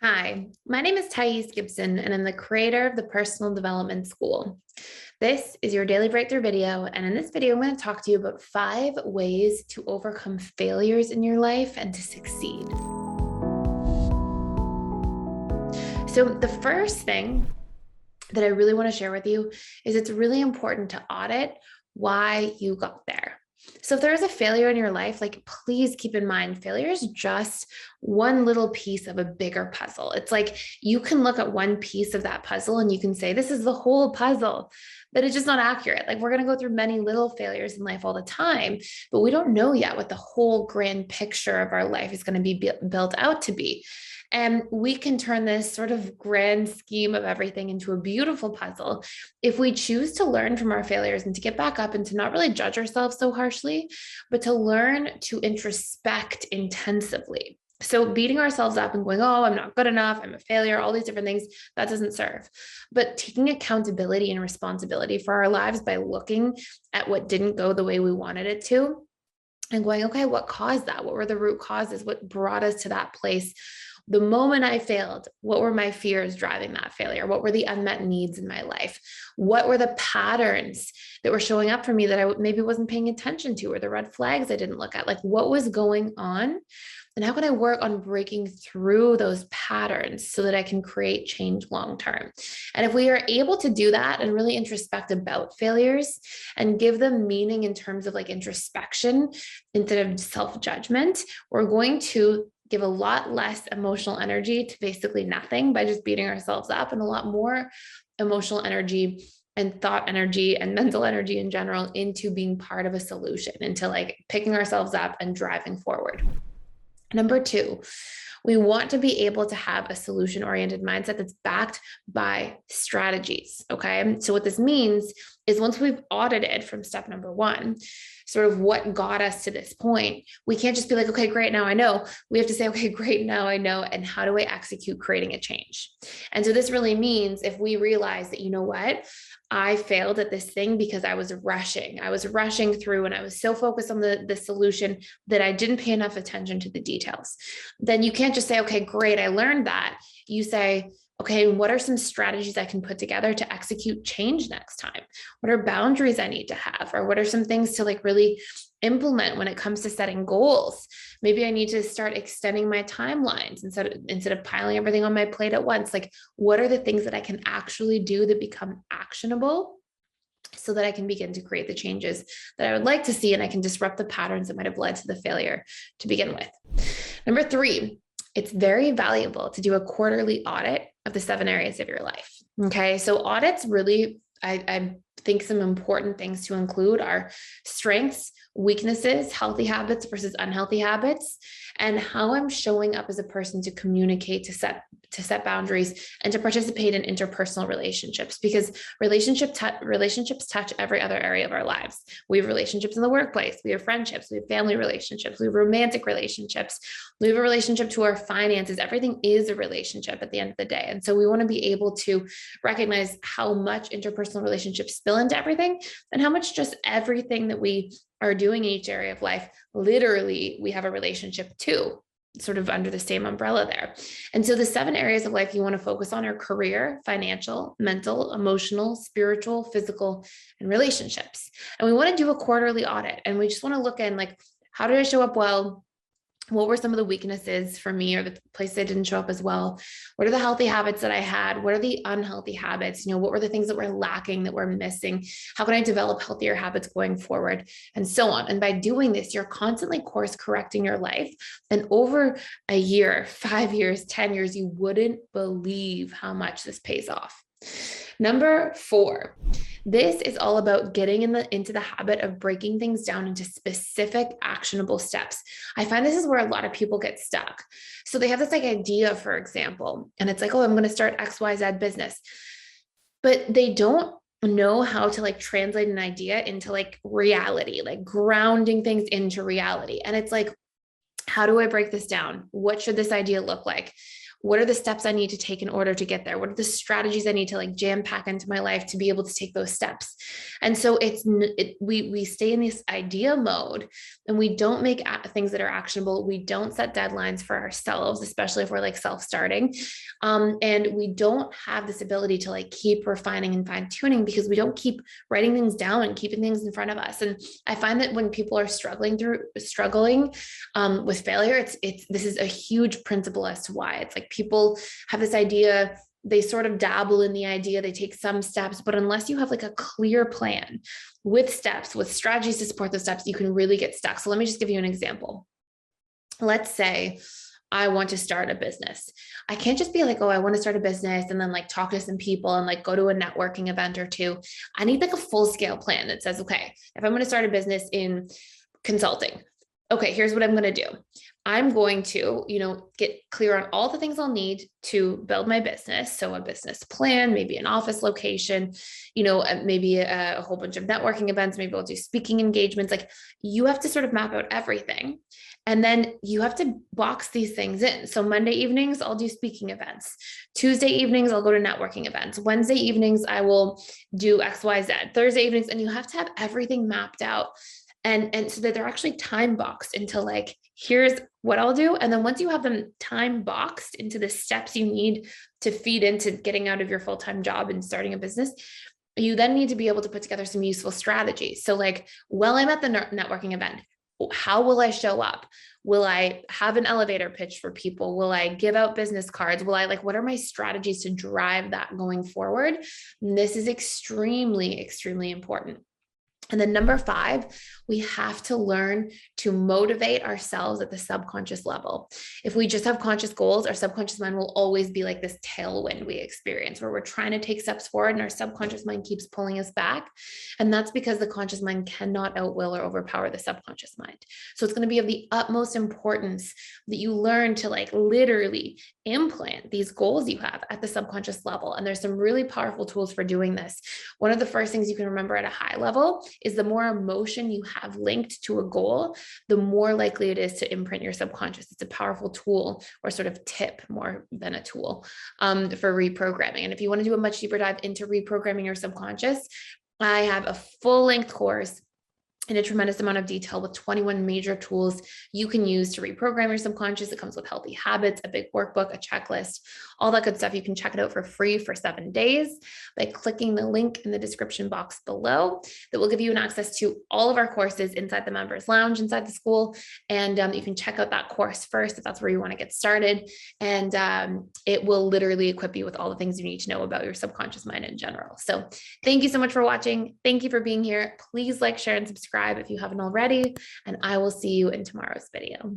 Hi, my name is Thais Gibson, and I'm the creator of the Personal Development School. This is your daily breakthrough video, and in this video, I'm going to talk to you about 5 ways to overcome failures in your life and to succeed. So, the first thing that I really want to share with you is it's really important to audit why you got there. So if there is a failure in your life, please keep in mind failure is just one little piece of a bigger puzzle. It's like you can look at one piece of that puzzle and you can say, this is the whole puzzle, but it's just not accurate. Like we're going to go through many little failures in life all the time, but we don't know yet what the whole grand picture of our life is going to be built out to be. And we can turn this sort of grand scheme of everything into a beautiful puzzle if we choose to learn from our failures and to get back up and to not really judge ourselves so harshly, but to learn to introspect intensively. So beating ourselves up and going, oh, I'm not good enough, I'm a failure, all these different things, that doesn't serve. But taking accountability and responsibility for our lives by looking at what didn't go the way we wanted it to and going, okay, what caused that? What were the root causes? What brought us to that place? The moment I failed, what were my fears driving that failure? What were the unmet needs in my life? What were the patterns that were showing up for me that I maybe wasn't paying attention to, or the red flags I didn't look at? Like what was going on? And how can I work on breaking through those patterns so that I can create change long term? And if we are able to do that and really introspect about failures and give them meaning in terms of like introspection instead of self-judgment, we're going to give a lot less emotional energy to basically nothing by just beating ourselves up, and a lot more emotional energy and thought energy and mental energy in general into being part of a solution, into like picking ourselves up and driving forward. Number 2, we want to be able to have a solution-oriented mindset that's backed by strategies. Okay. So what this means is once we've audited from step number 1, sort of what got us to this point, we can't just be like, okay, great, now I know. We have to say, okay, great, now I know. And how do I execute creating a change? And so this really means if we realize that, you know what, I failed at this thing because I was rushing. I was rushing through and I was so focused on the solution that I didn't pay enough attention to the details. Then you can't just say, okay, great, I learned that. You say, okay, what are some strategies I can put together to execute change next time? What are boundaries I need to have? Or what are some things to like really implement when it comes to setting goals? Maybe I need to start extending my timelines instead of piling everything on my plate at once. Like, what are the things that I can actually do that become actionable so that I can begin to create the changes that I would like to see, and I can disrupt the patterns that might have led to the failure to begin with. Number 3, it's very valuable to do a quarterly audit of the 7 areas of your life. Okay. So audits really, I think some important things to include are strengths, weaknesses, healthy habits versus unhealthy habits, and how I'm showing up as a person to communicate, to set boundaries, and to participate in interpersonal relationships, because relationships touch every other area of our lives. We have relationships in the workplace, we have friendships, we have family relationships, we have romantic relationships, we have a relationship to our finances. Everything is a relationship at the end of the day. And so we want to be able to recognize how much interpersonal relationships spill into everything, and how much just everything that we are doing in each area of life, literally, we have a relationship to, sort of under the same umbrella there. And so the 7 areas of life you want to focus on are career, financial, mental, emotional, spiritual, physical, and relationships. And we want to do a quarterly audit, and we just want to look in like, how did I show up well? What were some of the weaknesses for me, or the places I didn't show up as well? What are the healthy habits that I had? What are the unhealthy habits? What were the things that were lacking, that were missing? How can I develop healthier habits going forward? And so on. And by doing this, you're constantly course correcting your life. And over a year, 5 years, 10 years, you wouldn't believe how much this pays off. Number 4, this is all about getting into the habit of breaking things down into specific actionable steps. I find this is where a lot of people get stuck. So they have this like idea, for example, and it's like, oh, I'm going to start XYZ business, but they don't know how to like translate an idea into like reality, like grounding things into reality. And it's like, how do I break this down? What should this idea look like? What are the steps I need to take in order to get there? What are the strategies I need to like jam pack into my life to be able to take those steps? And so we stay in this idea mode, and we don't make things that are actionable. We don't set deadlines for ourselves, especially if we're like self-starting. And we don't have this ability to like keep refining and fine tuning because we don't keep writing things down and keeping things in front of us. And I find that when people are struggling with failure, this is a huge principle as to why. It's like people have this idea, they sort of dabble in the idea, they take some steps, but unless you have like a clear plan with steps, with strategies to support those steps, you can really get stuck. So let me just give you an example. Let's say I want to start a business. I can't just be like, oh, I want to start a business and then like talk to some people and like go to a networking event or two. I need like a full scale plan that says, okay, if I'm going to start a business in consulting, okay, here's what I'm going to do. I'm going to, get clear on all the things I'll need to build my business. So a business plan, maybe an office location, maybe a whole bunch of networking events, maybe I'll do speaking engagements. Like you have to sort of map out everything. And then you have to box these things in. So Monday evenings, I'll do speaking events. Tuesday evenings, I'll go to networking events. Wednesday evenings, I will do X, Y, Z. Thursday evenings, and you have to have everything mapped out. And so that they're actually time boxed into like, here's what I'll do. And then once you have them time boxed into the steps you need to feed into getting out of your full-time job and starting a business, you then need to be able to put together some useful strategies. So like, while I'm at the networking event, how will I show up? Will I have an elevator pitch for people? Will I give out business cards? What are my strategies to drive that going forward? And this is extremely, extremely important. And then number 5, we have to learn to motivate ourselves at the subconscious level. If we just have conscious goals, our subconscious mind will always be like this tailwind we experience where we're trying to take steps forward and our subconscious mind keeps pulling us back. And that's because the conscious mind cannot outwill or overpower the subconscious mind. So it's going to be of the utmost importance that you learn to like literally implant these goals you have at the subconscious level. And there's some really powerful tools for doing this. One of the first things you can remember at a high level is the more emotion you have linked to a goal, the more likely it is to imprint your subconscious. It's a powerful tool or sort of tip more than a tool for reprogramming. And if you want to do a much deeper dive into reprogramming your subconscious, I have a full-length course in a tremendous amount of detail with 21 major tools you can use to reprogram your subconscious. It comes with healthy habits, a big workbook, a checklist, all that good stuff. You can check it out for free for 7 days by clicking the link in the description box below that will give you an access to all of our courses inside the members lounge, inside the school. And you can check out that course first if that's where you want to get started. And it will literally equip you with all the things you need to know about your subconscious mind in general. So thank you so much for watching. Thank you for being here. Please like, share, and subscribe if you haven't already, and I will see you in tomorrow's video.